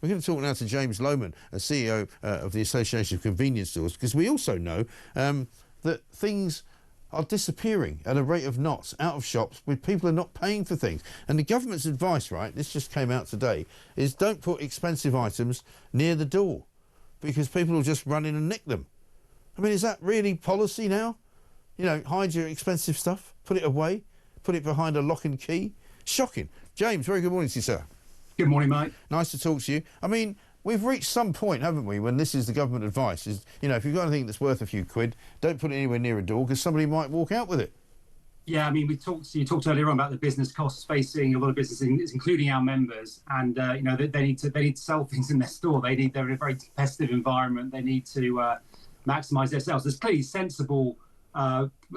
We're going to talk now to James Lowman, a CEO of the Association of Convenience Stores, because we also know that things are disappearing at a rate of knots out of shops with people are not paying for things. And the government's advice, right, this just came out today, is don't put expensive items near the door because people will just run in and nick them. I mean, is that really policy now? You know, hide your expensive stuff, put it away, put it behind a lock and key. Shocking. James, very good morning to you, sir. Good morning, mate. Nice to talk to you. I mean, we've reached some point, haven't we, when this is the government advice, is, you know, if you've got anything that's worth a few quid, don't put it anywhere near a door because somebody might walk out with it. Yeah, I mean, you talked earlier on about the business costs facing a lot of businesses, including our members, and you know, they need to sell things in their store. They're in a very competitive environment. They need to maximise their sales. There's clearly sensible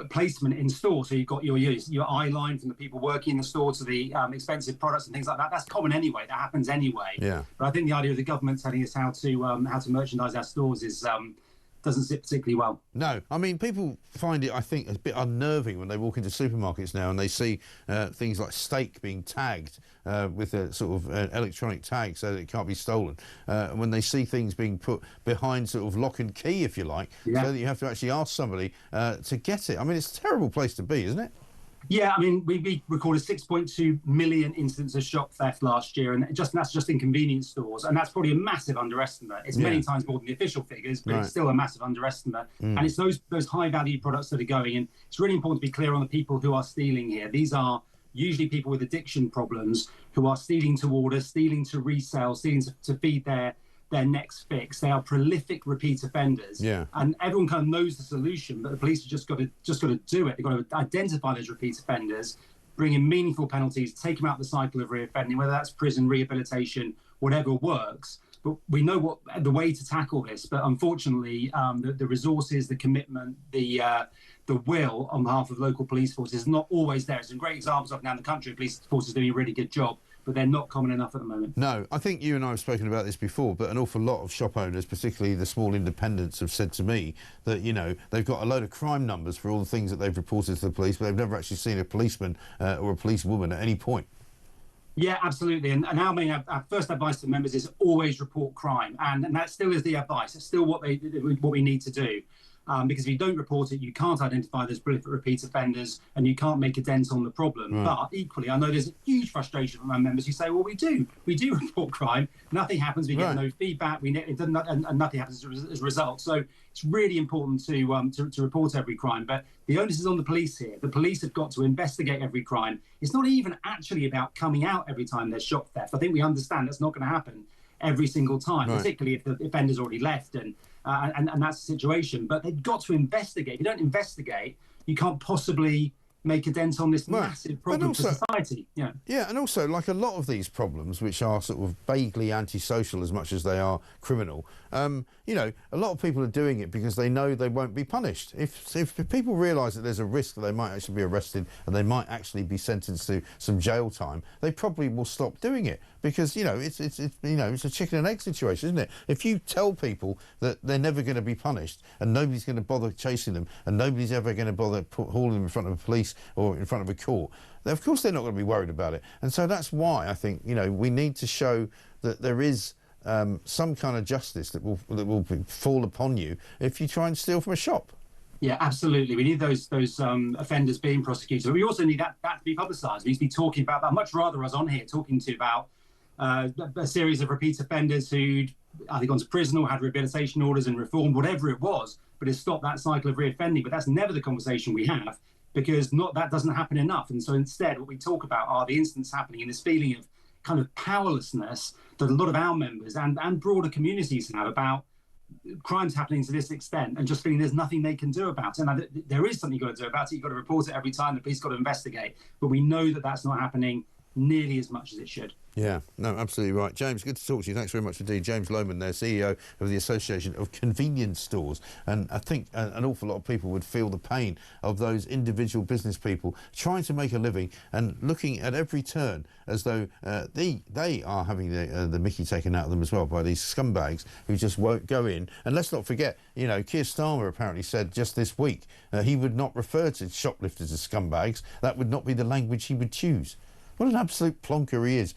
placement in store. So you've got your eye line from the people working in the store to the expensive products and things like that. That's common anyway. That happens anyway. Yeah. But I think the idea of the government telling us how to merchandise our stores is doesn't sit particularly well. No, I mean, people find it, I think, a bit unnerving when they walk into supermarkets now and they see things like steak being tagged with a sort of electronic tag so that it can't be stolen. And when they see things being put behind sort of lock and key, if you like, yeah, so that you have to actually ask somebody to get it. I mean, it's a terrible place to be, isn't it? Yeah, I mean, we recorded 6.2 million incidents of shop theft last year, and that's just in convenience stores, and that's probably a massive underestimate. It's many times more than the official figures, but it's still a massive underestimate. And it's those high-value products that are going, and it's really important to be clear on the people who are stealing here. These are usually people with addiction problems who are stealing to order, stealing to resell, stealing to feed their next fix. They are prolific repeat offenders, and everyone kind of knows the solution, but the police have just got to do it. They've got to identify those repeat offenders, bring in meaningful penalties, take them out of the cycle of reoffending, whether that's prison, rehabilitation, whatever works. But we know what the way to tackle this. But unfortunately, the resources, the commitment, the will on behalf of local police forces is not always there. Some great examples of now in the country, police forces doing a really good job, but they're not common enough at the moment. No, I think you and I have spoken about this before, but an awful lot of shop owners, particularly the small independents, have said to me that, you know, they've got a load of crime numbers for all the things that they've reported to the police, but they've never actually seen a policeman or a policewoman at any point. Yeah, absolutely. And our first advice to members is always report crime. And that still is the advice. It's still what we need to do. Because if you don't report it, you can't identify those prolific repeat offenders and you can't make a dent on the problem. But equally, I know there's a huge frustration from our members who say, well, we do report crime. Nothing happens. We get no feedback. And nothing happens as a result. So it's really important to report every crime. But the onus is on the police here. The police have got to investigate every crime. It's not even actually about coming out every time there's shop theft. I think we understand that's not going to happen every single time, particularly if the offender's already left and that's the situation. But they've got to investigate. If you don't investigate, you can't possibly make a dent on this massive problem for society. Yeah, and also, like a lot of these problems, which are sort of vaguely antisocial as much as they are criminal, you know, a lot of people are doing it because they know they won't be punished. If people realise that there's a risk that they might actually be arrested and they might actually be sentenced to some jail time, they probably will stop doing it because, you know, it's a chicken and egg situation, isn't it? If you tell people that they're never going to be punished and nobody's going to bother chasing them and nobody's ever going to bother hauling them in front of the police or in front of a court, then of course they're not going to be worried about it. And so that's why I think, you know, we need to show that there is some kind of justice that will fall upon you if you try and steal from a shop. Yeah, absolutely. We need those offenders being prosecuted. But we also need that to be publicised. We need to be talking about that. I'd much rather us on here talking to about a series of repeat offenders who'd either gone to prison or had rehabilitation orders and reformed, whatever it was, but has stopped that cycle of reoffending. But that's never the conversation we have because that doesn't happen enough. And so instead, what we talk about are the incidents happening and this feeling of kind of powerlessness that a lot of our members and broader communities have about crimes happening to this extent and just feeling there's nothing they can do about it. And there is something you've got to do about it. You've got to report it every time. The police got to investigate. But we know that that's not happening nearly as much as it should. Yeah, no, absolutely right. James, good to talk to you. Thanks very much indeed. James Lowman there, CEO of the Association of Convenience Stores. And I think an awful lot of people would feel the pain of those individual business people trying to make a living and looking at every turn as though they are having the mickey taken out of them as well by these scumbags who just won't go in. And let's not forget, you know, Keir Starmer apparently said just this week he would not refer to shoplifters as scumbags. That would not be the language he would choose. What an absolute plonker he is.